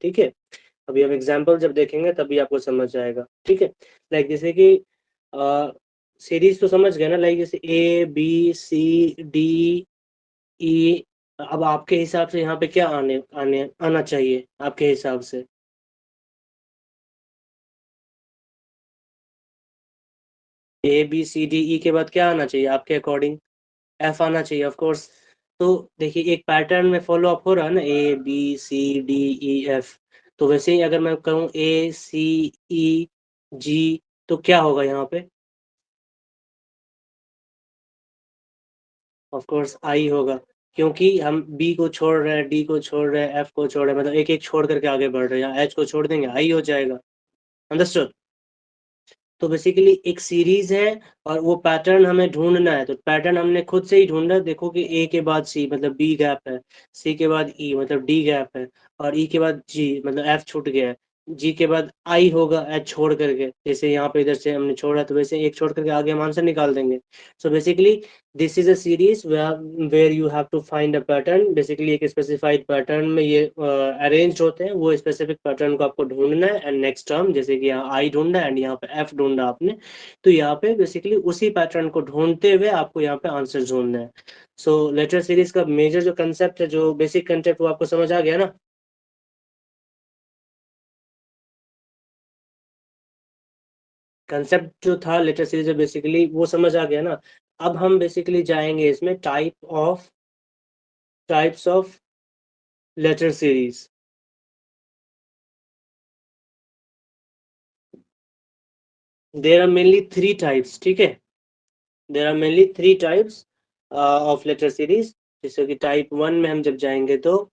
ठीक है। अभी हम एग्जाम्पल जब देखेंगे तभी आपको समझ आएगा, ठीक है। लाइक जैसे कि सीरीज तो समझ गए ना, लाइक जैसे ABCDE। अब आपके हिसाब से यहाँ पे क्या आना चाहिए आपके हिसाब से? ABCDE के बाद क्या आना चाहिए आपके अकॉर्डिंग? F आना चाहिए ऑफ कोर्स। तो देखिए एक पैटर्न में फॉलो अप हो रहा है ना, ABCDEF। तो वैसे ही अगर मैं कहूँ ACEG, तो क्या होगा यहाँ पे? ऑफ कोर्स I होगा, क्योंकि हम B को छोड़ रहे हैं, D को छोड़ रहे हैं, F को छोड़ रहे हैं, मतलब एक एक छोड़ करके आगे बढ़ रहे हैं। यहाँ H को छोड़ देंगे I हो जाएगा। अंडरस्टूड? तो बेसिकली एक सीरीज है और वो पैटर्न हमें ढूंढना है, तो पैटर्न हमने खुद से ही ढूंढना है। देखो कि A के बाद C मतलब B गैप है, C के बाद E मतलब D गैप है, और E के बाद G मतलब F छूट गया है, G के बाद I होगा H छोड़ करके, जैसे यहाँ पे इधर से हमने छोड़ा तो वैसे एक छोड़ करके आगे हम आंसर निकाल देंगे। So basically this is a series where you have to find a pattern. Basically एक स्पेसिफाइड पैटर्न में ये अरेंज होते हैं, वो स्पेसिफिक पैटर्न को आपको ढूंढना है। एंड नेक्स्ट टर्म जैसे कि यहाँ I ढूंढना है एंड यहाँ पे F ढूंढा आपने, तो यहाँ पे बेसिकली उसी पैटर्न को ढूंढते हुए आपको यहाँ पे आंसर ढूंढना है। सो लेटर सीरीज का मेजर जो कंसेप्ट है, जो बेसिक कंसेप्ट, वो आपको समझ आ गया ना? कंसेप्ट जो था लेटर सीरीज में बेसिकली वो समझ आ गया ना? अब हम बेसिकली जाएंगे इसमें types of letter series. There are mainly three types, ठीक है। There are mainly three types of letter series. जैसे कि टाइप 1 में हम जब जाएंगे तो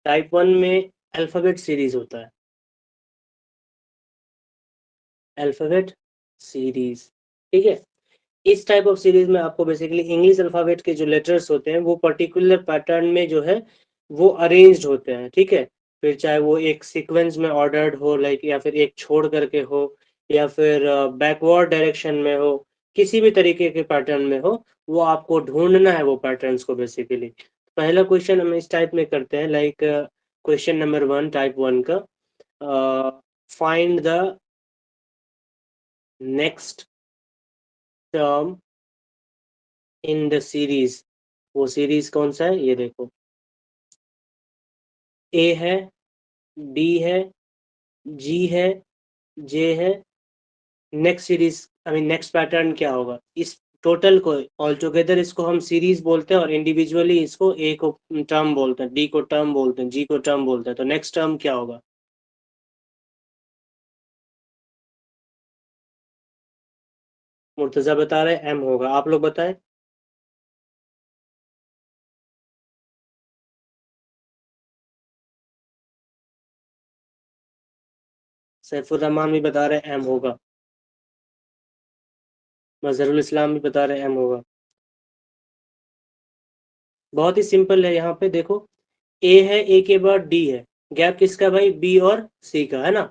टाइप 1 में अल्फाबेट सीरीज होता है, अल्फाबेट सीरीज, ठीक है। इस टाइप ऑफ सीरीज में आपको बेसिकली इंग्लिश अल्फाबेट के जो लेटर्स होते हैं वो पर्टिकुलर पैटर्न में जो है वो अरेंज्ड होते हैं, ठीक है। फिर चाहे वो एक सीक्वेंस में ऑर्डर्ड हो, लाइक, या फिर एक छोड़ करके हो, या फिर बैकवर्ड डायरेक्शन में हो, किसी भी तरीके के पैटर्न में हो, वो आपको ढूंढना है वो पैटर्न्स को बेसिकली। पहला क्वेश्चन हम इस टाइप में करते हैं, लाइक क्वेश्चन नंबर 1 टाइप 1 का, find the next term in the series. वो सीरीज कौन सा है ये देखो, A है, D है, G है, J है। Next series I mean next pattern क्या होगा? इस टोटल को ऑल टुगेदर इसको हम सीरीज बोलते हैं, और इंडिविजुअली इसको A को टर्म बोलते हैं, D को टर्म बोलते हैं, G को टर्म बोलते हैं। तो नेक्स्ट टर्म क्या होगा? मुर्तजा बता रहे M होगा, आप लोग बताएं। सैफुर रहमान भी बता रहे M होगा, मजहरुल इस्लाम भी बता रहे M होगा। बहुत ही सिंपल है, यहाँ पे देखो A है, A के बाद D है, गैप किसका भाई? B और C का, है ना।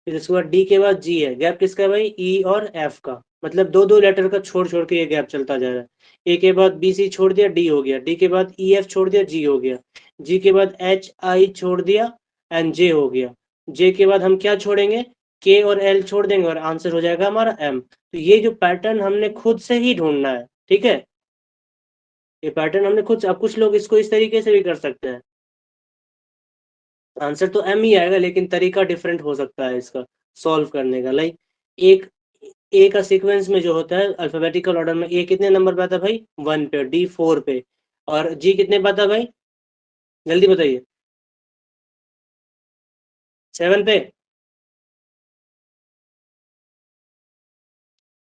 फिर उसके बाद D के बाद G है, गैप किसका भाई? E और F का। मतलब दो दो लेटर का छोड़ छोड़ के ये गैप चलता जा रहा है। A के बाद BC छोड़ दिया, D हो गया। D के बाद EF छोड़ दिया, G हो गया। G के बाद HI छोड़ दिया एंड J हो गया। J के बाद हम क्या छोड़ेंगे? K और L छोड़ देंगे और आंसर हो जाएगा हमारा M। तो ये जो पैटर्न हमने खुद से ही ढूंढना है, ठीक है। ये पैटर्न हमने खुद, अब कुछ लोग इसको इस तरीके से भी कर सकते हैं, आंसर तो M ही आएगा, लेकिन तरीका डिफरेंट हो सकता है इसका सॉल्व करने का। लाइक एक ए का सीक्वेंस में जो होता है अल्फाबेटिकल ऑर्डर में, ए कितने नंबर पे आता है भाई? 1 पे, डी 4 पे, और जी कितने पे आता है भाई? जल्दी बताइए। 7 पे।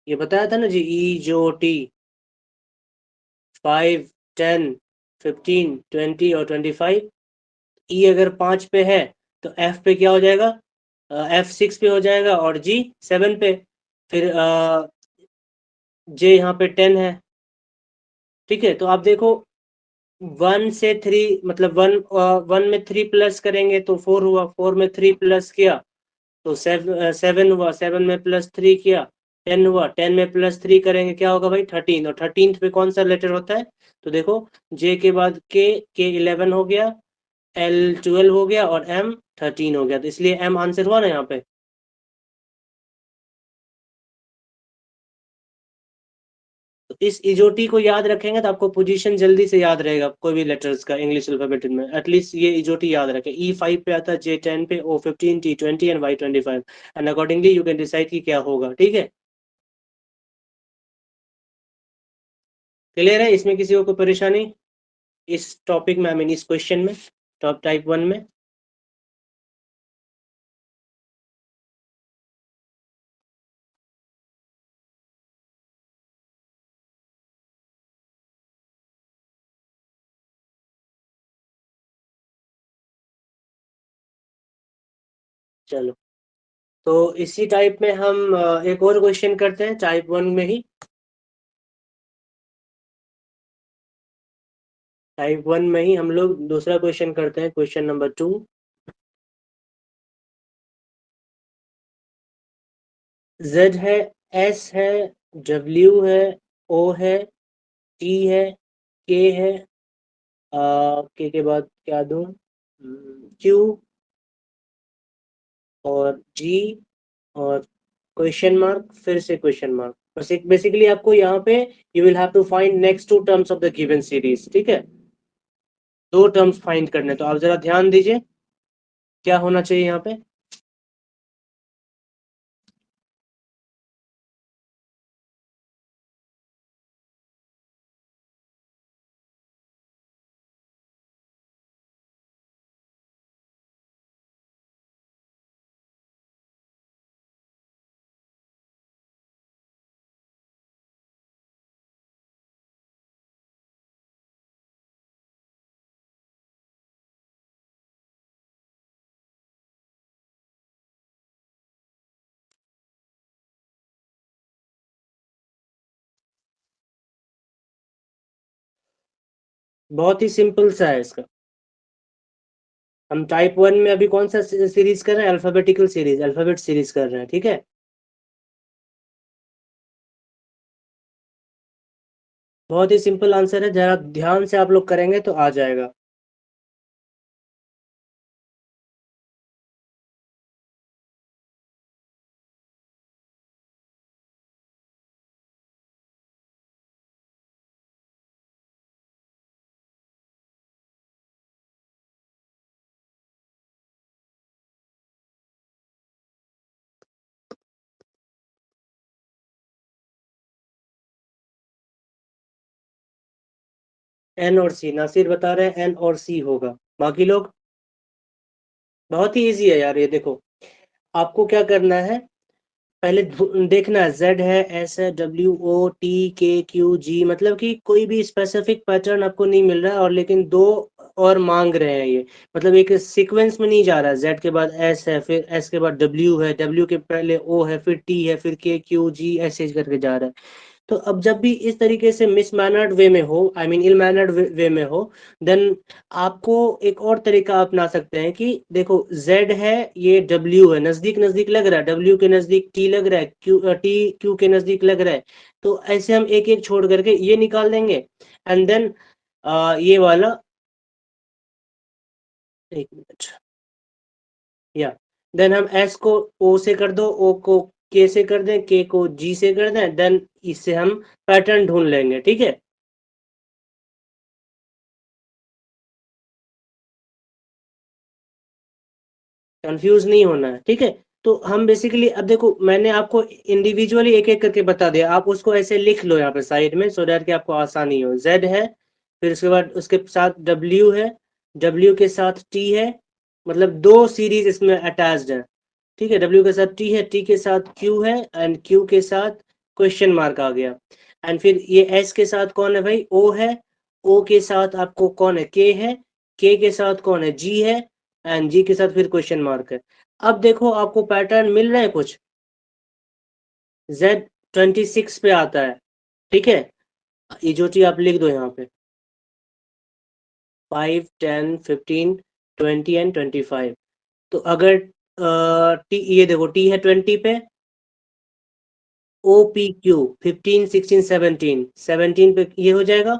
ये बताया था ना जी, ई जो टी 5, 10, 15, 20 और 25। ई अगर 5 पे है तो एफ पे क्या हो जाएगा? एफ 6 पे हो जाएगा, और जी 7 पे। फिर जे यहाँ पे 10 है, ठीक है। तो आप देखो 1 से 3 मतलब 1 में 3 प्लस करेंगे तो 4 हुआ, 4 में 3 प्लस किया तो 7 हुआ, 7 में प्लस 3 किया 10 हुआ, 10 में प्लस 3 करेंगे क्या होगा भाई? 13। और 13th पे कौन सा लेटर होता है? तो देखो जे के बाद के 11 हो गया, L 12 हो गया और M 13 हो गया, तो इसलिए M आंसर हुआ ना यहाँ पे। तो इस इजोटी को याद रखेंगे तो आपको पोजीशन जल्दी से याद रहेगा कोई भी लेटर्स का इंग्लिश अल्फाबेट में। एटलीस्ट ये इजोटी याद रखें। E5 पे आता है, J10 पे, O15, T20 and Y25, and accordingly you can decide कि क्या होगा। ठीक है, क्लियर है? इसमें किसी को कोई परेशानी इस टॉपिक में, आई मीन इस क्वेश्चन में, टॉप टाइप 1 में? चलो, तो इसी टाइप में हम एक और क्वेश्चन करते हैं टाइप 1 में ही। टाइप 1 में ही हम लोग दूसरा क्वेश्चन करते हैं, क्वेश्चन नंबर 2। Z है, S है, W है, O है, T है, K है, K के बाद क्या दूं, Q और G और क्वेश्चन मार्क, फिर से क्वेश्चन मार्क। बस एक बेसिकली आपको यहाँ पे you will have to find next two terms of the given series. ठीक है, दो टर्म्स फाइंड करने, तो आप जरा ध्यान दीजिए क्या होना चाहिए यहाँ पे। बहुत ही सिंपल सा है इसका। हम टाइप 1 में अभी कौन सा सीरीज कर रहे हैं? अल्फाबेटिकल सीरीज, अल्फाबेट सीरीज कर रहे हैं। ठीक है, बहुत ही सिंपल आंसर है, जरा ध्यान से आप लोग करेंगे तो आ जाएगा। N और C, नासिर बता रहे हैं N और C होगा, बाकी लोग? बहुत ही इजी है यार, ये देखो, आपको क्या करना है, पहले देखना है Z है, S है, W O T K Q G, मतलब कि कोई भी स्पेसिफिक पैटर्न आपको नहीं मिल रहा है, और लेकिन दो और मांग रहे हैं ये, मतलब एक सीक्वेंस में नहीं जा रहा है। Z के बाद S है, फिर S के बाद W है, W के पहले O है, फिर T है, फिर K Q G ऐसे करके जा रहा है। तो अब जब भी इस तरीके से मिसमैनर्ड वे में हो, आई मीन इल मैनर्ड वे में हो, देन आपको एक और तरीका अपना सकते हैं कि देखो, Z है, ये W है, नजदीक नजदीक लग रहा है, W के नजदीक T लग रहा है, T Q के नजदीक लग रहा है, तो ऐसे हम एक एक छोड़ करके ये निकाल देंगे, एंड देन ये वाला, एक मिनट, या देन हम S को O से कर दो, O को K से कर दें, K को G से कर दें, देन इससे हम पैटर्न ढूंढ लेंगे। ठीक है, कंफ्यूज नहीं होना है। ठीक है, तो हम बेसिकली, अब देखो मैंने आपको इंडिविजुअली एक एक करके बता दिया, आप उसको ऐसे लिख लो यहाँ पे साइड में, सो दैट कि आपको आसानी हो। Z है, फिर उसके बाद उसके साथ W है, W के साथ T है, मतलब दो सीरीज इसमें अटैच्ड है। ठीक है, W के साथ T है, T के साथ Q है, एंड Q के साथ क्वेश्चन मार्क आ गया, एंड फिर ये S के साथ कौन है भाई? O है, O के साथ आपको कौन है? K है, K के साथ कौन है? G है, एंड G के साथ फिर क्वेश्चन मार्क है। अब देखो आपको पैटर्न मिल रहा है कुछ, Z26 पे आता है। ठीक है, ये जो चीज आप लिख दो यहाँ पे, 5 10 15 20 एंड 25। तो अगर टी, ये देखो T है 20 पे, OPQ 15 16 17 17 पे ये हो जाएगा,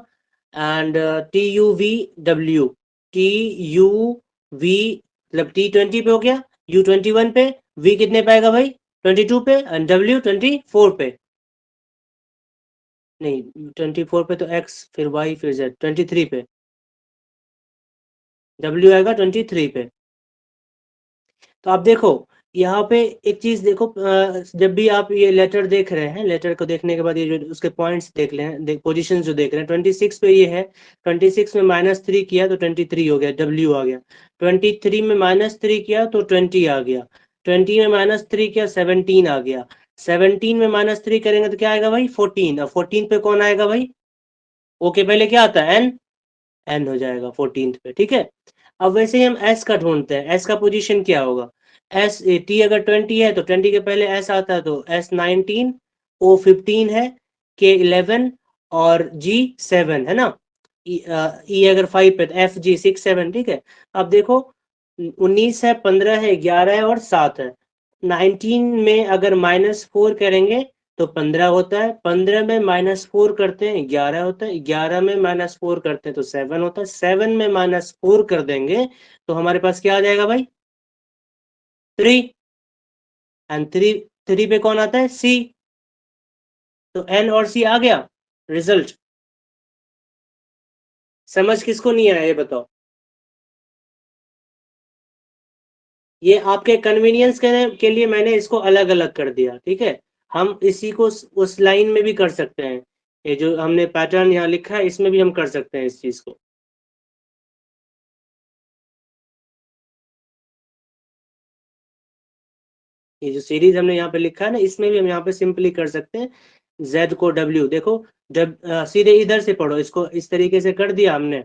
and TUVW T U V, मतलब T20 पे हो गया, U21 पे, V कितने पे आएगा भाई 22 पे, एंड W 24 पे, नहीं 24 पे तो X, फिर Y, फिर Z 23 पे, W आएगा 23 पे। तो आप देखो यहाँ पे एक चीज देखो, जब भी आप ये लेटर देख रहे हैं, लेटर को देखने के बाद ये जो उसके पॉइंट्स देख लें, पोजीशन जो देख रहे हैं, 26 पे ये है, 26 में -3 किया तो 23 हो गया, W आ गया, 23 में -3 किया तो 20 आ गया, 20 में -3 किया 17 आ गया, 17 में -3 करेंगे तो क्या आएगा भाई 14, अब 14 पे कौन आएगा भाई, ओके पहले क्या आता है एन हो जाएगा 14 पे, ठीक है। अब वैसे ही हम एस का ढूंढते हैं, एस का पोजीशन क्या होगा, एस टी अगर 20 है तो 20 के पहले एस आता है, तो एस 19, ओ 15 है, के 11 और जी 7 है ना, ई अगर 5 पे तो एफ जी 6 7, ठीक है। अब देखो 19 है, 15 है, 11 है और 7 है, 19 में अगर -4 करेंगे तो 15 होता है, 15 में -4 करते हैं 11 होता है, 11 में -4 करते हैं तो 7 होता है, 7 में -4 कर देंगे तो हमारे पास क्या आ जाएगा भाई 3, एंड 3 पे कौन आता है सी, तो एन और सी आ गया रिजल्ट। समझ किसको नहीं आया ये बताओ, ये आपके कन्वीनियंस के लिए मैंने इसको अलग अलग कर दिया, ठीक है। हम इसी को उस लाइन में भी कर सकते हैं, ये जो हमने पैटर्न यहाँ लिखा है इसमें भी हम कर सकते हैं इस चीज को। ये जो सीरीज हमने यहाँ पे लिखा है ना, इसमें भी हम यहाँ पे सिंपली कर सकते हैं, Z को W, देखो जब सीधे इधर से पढ़ो इसको, इस तरीके से कर दिया हमने,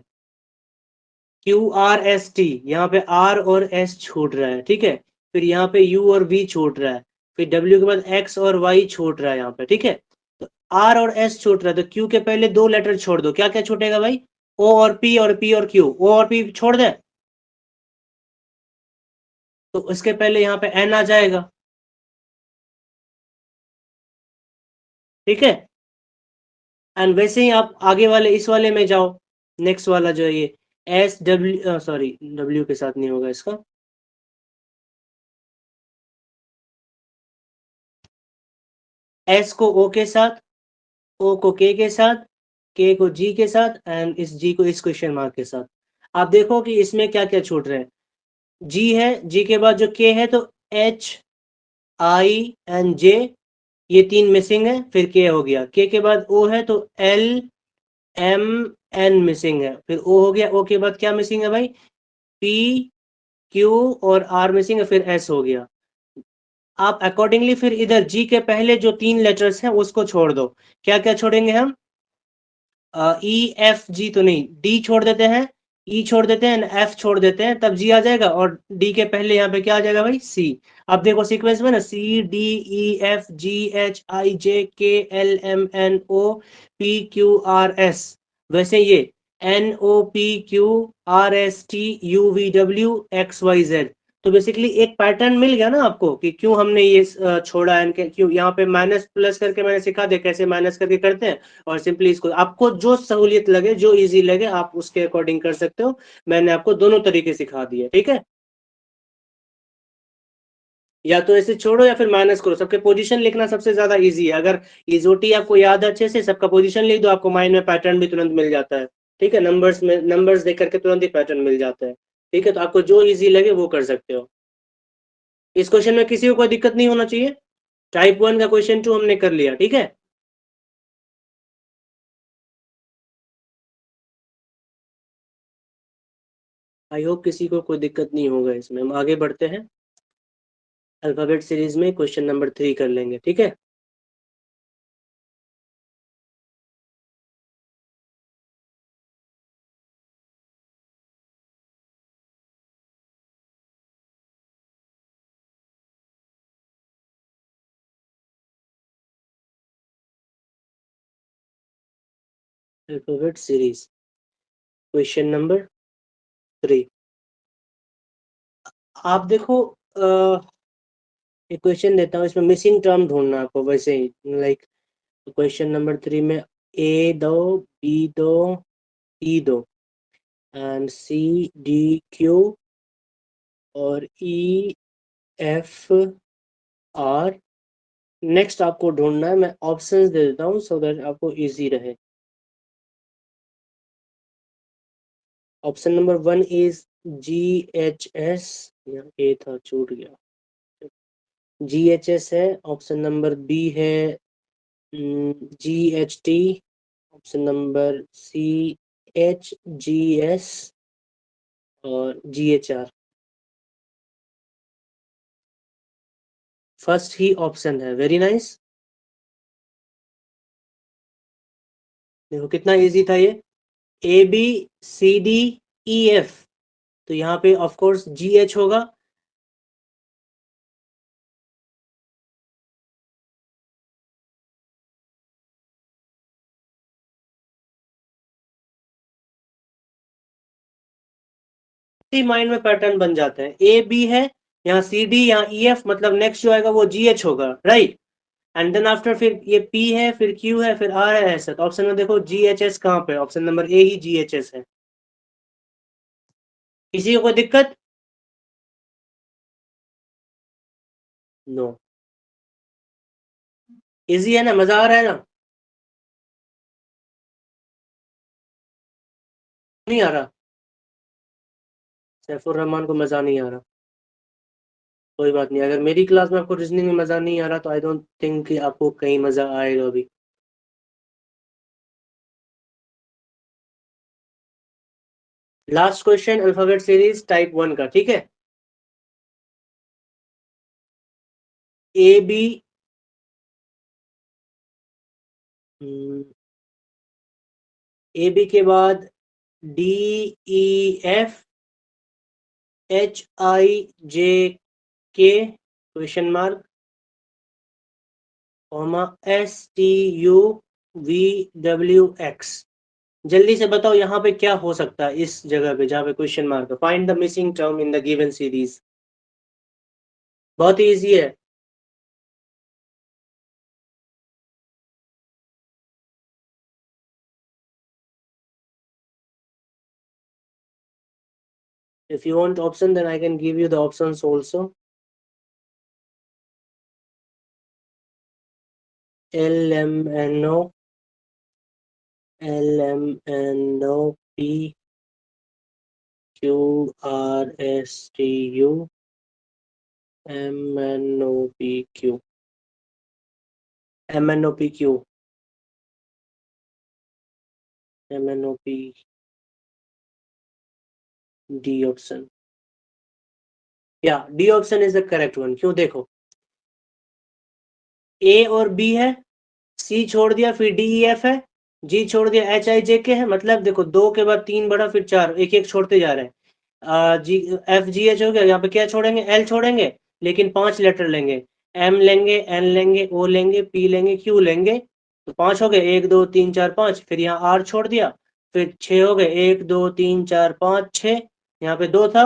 QRST, यहाँ पे R और S छूट रहा है, ठीक है, फिर यहाँ पे U और V छूट रहा है, फिर W के बाद X और Y छूट रहा है यहाँ पे, ठीक है। तो R और S छूट रहा है तो Q के पहले 2 लेटर छोड़ दो, क्या क्या छूटेगा भाई, O और P और P और Q, O और P छोड़ दे तो उसके पहले यहाँ पे N आ जाएगा, ठीक है। एंड वैसे ही आप आगे वाले इस वाले में जाओ, नेक्स्ट वाला जो है ये SW, सॉरी W के साथ नहीं होगा इसका, S को O के साथ, O को K के साथ, K को G के साथ, एंड इस G को इस क्वेश्चन मार्क के साथ। आप देखो कि इसमें क्या क्या छूट रहे हैं, G है, G के बाद जो K है तो H I एंड J, ये 3 मिसिंग है, फिर K हो गया, K के बाद O है तो L M N मिसिंग है, फिर O हो गया, O के बाद क्या मिसिंग है भाई P Q और R मिसिंग है, फिर S हो गया। आप अकॉर्डिंगली फिर इधर G के पहले जो 3 लेटर्स हैं उसको छोड़ दो, क्या क्या छोड़ेंगे हम, ई एफ जी तो नहीं, डी छोड़ देते हैं, ई छोड़ देते हैं, एफ छोड़ देते हैं, तब जी आ जाएगा, और डी के पहले यहाँ पे क्या आ जाएगा भाई सी। अब देखो सीक्वेंस में ना, C D E F G H I J K L M N O P Q R S, वैसे ये N O P Q R S T U V W X Y Z. तो basically एक pattern मिल गया ना आपको कि क्यों हमने ये छोड़ा है, क्यों यहाँ पे माइनस प्लस करके मैंने सिखा दिया कैसे माइनस करके करते हैं, और सिंपली इसको आपको जो सहूलियत लगे, जो इजी लगे आप उसके अकॉर्डिंग कर सकते हो, मैंने आपको दोनों तरीके सिखा दिए, ठीक है। या तो ऐसे छोड़ो या फिर माइनस करो, सबके पोजीशन लिखना सबसे ज्यादा इजी है, अगर इजोटी आपको याद है अच्छे से, सबका पोजीशन लिख दो, आपको माइंड में पैटर्न भी तुरंत मिल जाता है, ठीक है, नंबर्स में नंबर्स देख करके तुरंत ही पैटर्न मिल जाता है, ठीक है। तो आपको जो इजी लगे वो कर सकते हो। इस क्वेश्चन में किसी को कोई दिक्कत नहीं होना चाहिए, टाइप 1 का क्वेश्चन 2 हमने कर लिया, ठीक है। आई होप किसी को कोई दिक्कत नहीं होगा इसमें, हम आगे बढ़ते हैं, अल्फाबेट सीरीज में क्वेश्चन नंबर 3 कर लेंगे, ठीक है। Alphabet series question number 3। आप देखो एक क्वेश्चन देता हूँ, इसमें मिसिंग टर्म ढूंढना आपको, वैसे ही लाइक क्वेश्चन नंबर 3 में ए दो, बी दो, ई दो, एंड सी डी क्यू और ई एफ आर। नेक्स्ट आपको ढूंढना है, मैं ऑप्शंस दे देता हूँ सो दैट आपको इजी रहे। Option number 1 is G H S, A था छूट गया, जी एच एस है। ऑप्शन नंबर बी है G H T. Option number C H G S और जी एच आर। फर्स्ट ही ऑप्शन है, वेरी नाइस। देखो कितना इजी था ये, A B C D E F, तो यहाँ पे ऑफ कोर्स जी एच होगा। माइंड में पैटर्न बन जाते हैं, ए बी है, यहाँ सी डी, यहाँ ई एफ, मतलब नेक्स्ट जो आएगा वो जी एच होगा, राइट। एंड देन आफ्टर फिर ये पी है, फिर क्यू है, फिर आर है, ऐसा। तो ऑप्शन में देखो जी एच एस कहाँ पे, option number A he ji H S है। किसी को कोई दिक्कत? नो। इजी है ना, मजा आ रहा है ना? नहीं आ रहा? सैफुर रहमान को मजा नहीं आ रहा, कोई बात नहीं। अगर मेरी क्लास में आपको रीजनिंग में मजा नहीं आ रहा तो आई डोंट थिंक कि आपको कहीं मजा आएगा अभी। Last question alphabet series type 1 का, ठीक है। ए बी ए बी के बाद D E F H I J K question mark comma S T U V W X. जल्दी से बताओ यहाँ पे क्या हो सकता है, इस जगह पे जहाँ पे क्वेश्चन मार्क है। Find the missing term in the given series. बहुत ही इजी है। If you want option, then I can give you the options also. LMNO, LMNO, PQRSTU, MNOPQ, MNOPQ, MNOP, D option. Yeah, D option is the correct one. क्यों? देखो A और B है, C छोड़ दिया, फिर D E F है, G छोड़ दिया, H I J K है। मतलब देखो 2 के बाद 3 बढ़ा, फिर 4, एक एक छोड़ते जा रहे हैं। जी एफ जी एच हो गया, यहाँ पे क्या छोड़ेंगे? एल छोड़ेंगे, लेकिन 5 लेटर लेंगे। एम लेंगे, एन लेंगे, ओ लेंगे, पी लेंगे, क्यू लेंगे। तो 5 हो गए, 1 2 3 4 5। फिर यहाँ आर छोड़ दिया, फिर 6 हो गए, 1 2 3 4 5 6। यहाँ पे 2 था,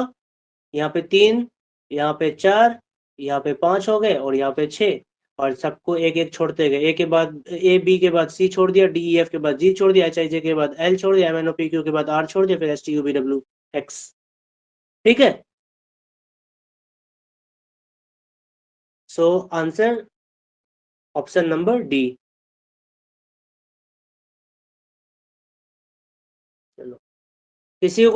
यहाँ पे 3, यहाँ पे 4, यहाँ पे 5 हो गए और यहाँ पे 6। और सबको एक एक छोड़ते गए, ए के बाद ए बी के बाद सी छोड़ दिया, डी ई एफ के बाद जी छोड़ दिया, एच आई जे के बाद एल छोड़ दिया, M N O P Q के बाद आर छोड़ दिया, फिर S T U V W X. ठीक है। So answer option number D. चलो, किसी को